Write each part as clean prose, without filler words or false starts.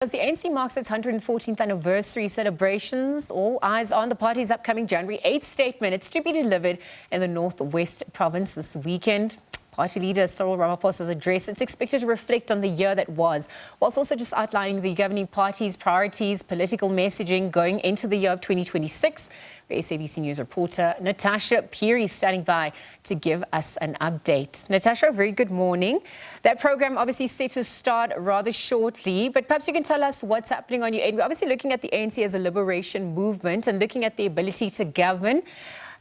As the ANC marks its 114th anniversary celebrations, all eyes on the party's upcoming January 8th statement. It's to be delivered in the Northwest Province this weekend. Party leader Cyril Ramaphosa's address, it's expected to reflect on the year that was, whilst also just outlining the governing party's priorities, political messaging going into the year of 2026. SABC News reporter Natasha Peary standing by to give us an update. Natasha, very good morning. That program obviously set to start rather shortly, but perhaps you can tell us what's happening on your end. We're obviously looking at the ANC as a liberation movement and looking at the ability to govern.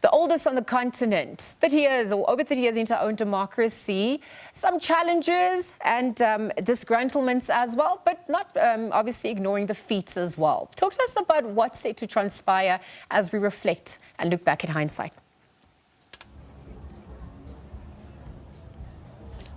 The oldest on the continent, 30 years or over 30 years into our own democracy, some challenges and disgruntlements as well, but not obviously ignoring the feats as well. Talk to us about what's set to transpire as we reflect and look back at hindsight.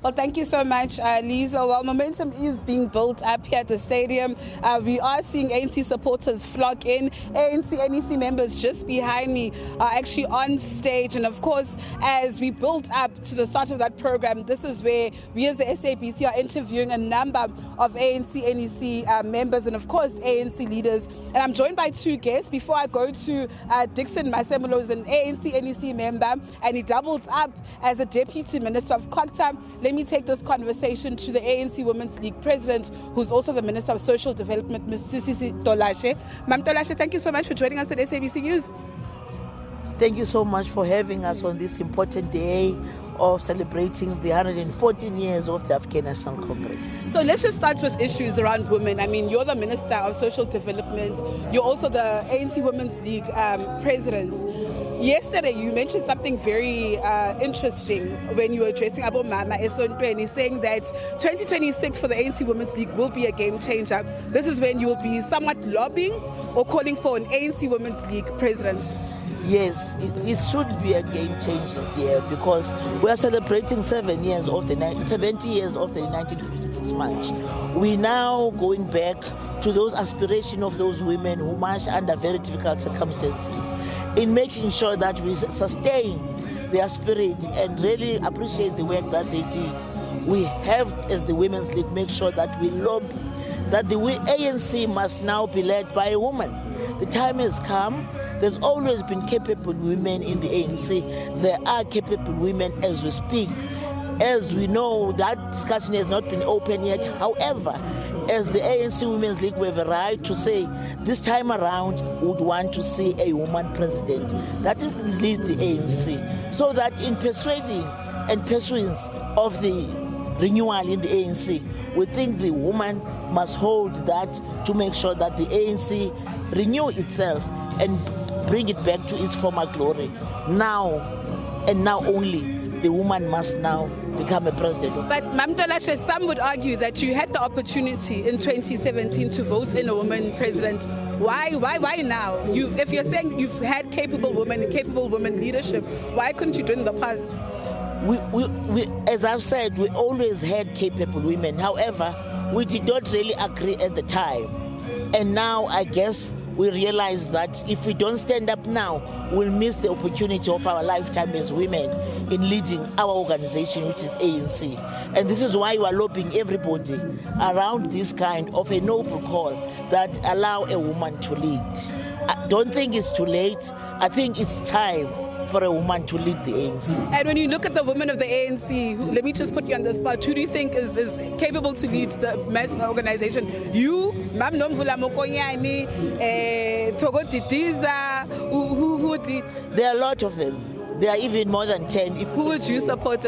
Well, thank you so much, Lisa. Well, momentum is being built up here at the stadium. We are seeing ANC supporters flock in. ANC NEC members just behind me are actually on stage. And of course, as we build up to the start of that program, this is where we as the SABC are interviewing a number of ANC NEC members and of course ANC leaders. And I'm joined by two guests. Before I go to Dixon Masemulo, who's an ANC NEC member, and he doubles up as a Deputy Minister of Culture. Let me take this conversation to the ANC Women's League President, who's also the Minister of Social Development, Ms. Sisisi Tolashe. Ma'am Tolashe, thank you so much for joining us at SABC News. Thank you so much for having us on this important day of celebrating the 114 years of the African National Congress. So let's just start with issues around women. I mean, you're the Minister of Social Development. You're also the ANC Women's League President. Yesterday, you mentioned something very interesting when you were addressing Abo Mama Esontweni, saying that 2026 for the ANC Women's League will be a game changer. This is when you will be somewhat lobbying or calling for an ANC Women's League president. Yes, it should be a game changer here because we are celebrating 70 years of the 1956 march. We now going back to those aspirations of those women who marched under very difficult circumstances in making sure that we sustain their spirit and really appreciate the work that they did. We have, as the Women's League, make sure that we lobby that the ANC must now be led by a woman. The time has come. There's always been capable women in the ANC. There are capable women as we speak. As we know, that discussion has not been open yet. However, as the ANC Women's League, we have a right to say this time around we would want to see a woman president that will lead the ANC, so that in persuading and pursuance of the renewal in the ANC, we think the woman must hold that to make sure that the ANC renew itself and bring it back to its former glory. Now, and now only, the woman must now become a president. But Ma'am Tolashe, some would argue that you had the opportunity in 2017 to vote in a woman president. Why now? If you're saying you've had capable women leadership, why couldn't you do it in the past? We, as I've said, we always had capable women. However, we did not really agree at the time. And now, I guess, we realize that if we don't stand up now, we'll miss the opportunity of our lifetime as women in leading our organization, which is ANC. And this is why we are lobbying everybody around this kind of a noble call that allow a woman to lead. I don't think it's too late. I think it's time for a woman to lead the ANC. And when you look at the women of the ANC, let me just put you on the spot, who do you think is capable to lead the mass organization? You, Mam Nomvula Mokonyani, Togo Didiza, who would lead? There are a lot of them. There are even more than 10. Who would you support?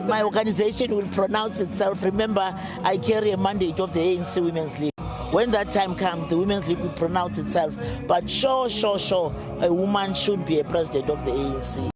My organization will pronounce itself. Remember, I carry a mandate of the ANC Women's League. When that time comes, the Women's League will pronounce itself. But sure, a woman should be a president of the ANC.